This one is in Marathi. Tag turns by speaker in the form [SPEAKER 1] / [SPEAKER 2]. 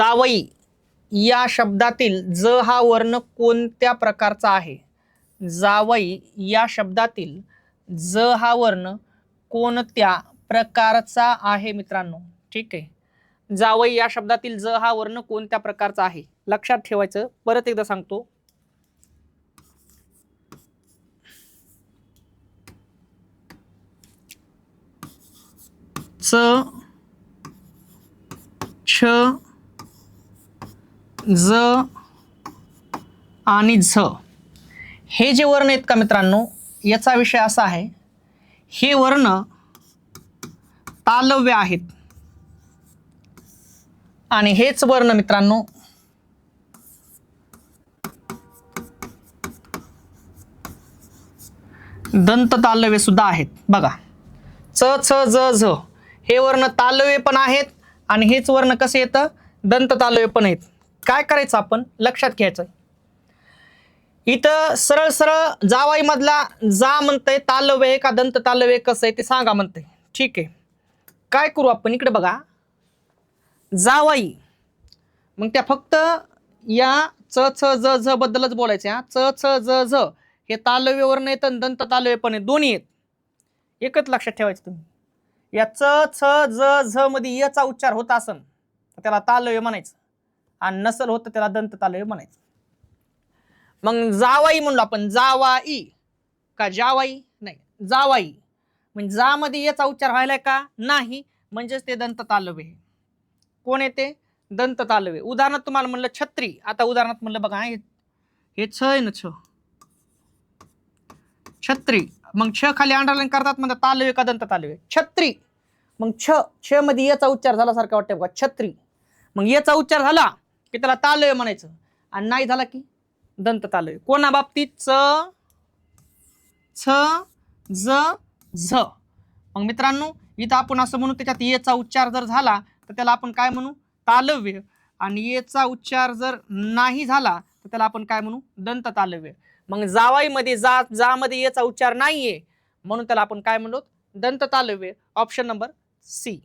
[SPEAKER 1] जावई या शब्दातील ज हा वर्ण कोणत्या प्रकारचा आहे? जावई या शब्दातील ज हा वर्ण कोणत्या प्रकारचा आहे मित्रांनो? ठीक आहे, जावई या शब्दातील ज हा वर्ण कोणत्या प्रकारचा आहे लक्षात ठेवायचं. परत एकदा सांगतो, च छ ज आणि झ हे जे वर्ण आहेत का मित्रांनो, याचा विषय असा आहे, हे वर्ण तालव्य आहेत आणि हेच वर्ण मित्रांनो दंत तालव्य सुद्धा आहेत. बघा, च छ ज झ हे वर्ण तालव्य पण आहेत आणि हेच वर्ण कसे येतं, दंत तालव्य पण आहेत. काय करायचं आपण लक्षात घ्यायचं, इथं सरळ सरळ जावाई मधला जा म्हणतंय तालव्य आहे का दंत तालव्य कसं आहे ते सांगा म्हणतंय. ठीक आहे, काय करू आपण, इकडे बघा, जावाई मग त्या फक्त या च छ ज झ बद्दलच बोलायचं. च छ ज झ हे तालव्य वर्ण येतं, दंत तालव्य पण आहे, दोन्ही आहेत. एकच लक्षात ठेवायचं तुम्ही, या च छ ज झ मध्ये याचा उच्चार होत असन तर त्याला तालव्य म्हणायचं आणि नसल होत त्याला दंत तालव्य म्हणायचं. मग जावाई म्हणलो आपण, जावाई का जावाई नाही, जावाई म्हणजे जा मध्ये याचा उच्चार व्हायलाय का नाही, म्हणजेच ते दंत तालव्य आहे. कोण येते, दंत तालव्य. उदाहरणार्थ तुम्हाला म्हणलं छत्री, आता उदाहरणार्थ म्हणलं बघा, हे छ आहे ना, छ छत्री, मग छ खाली अंडरलाईन करतात म्हणजे तालव्य का दंत तालव्य, छत्री. मग छ मध्ये याचा उच्चार झाल्यासारखं वाटतं बघा, छत्री. मग याचा उच्चार झाला की त्याला तालव्य म्हणायचं आणि नाही झाला की दंत तालव्य. कोणा बाबतीत, च छ ज झ. मग मित्रांनो इथं आपण असं म्हणू, त्याच्यात येचा उच्चार जर झाला तर त्याला आपण काय म्हणू, तालव्य, आणि येचा उच्चार जर नाही झाला तर त्याला आपण काय म्हणू, दंत तालव्य. मग जावाई मध्ये जा मध्ये याचा उच्चार नाहीये म्हणून त्याला आपण काय म्हणलो, दंत तालव्य. Option number C.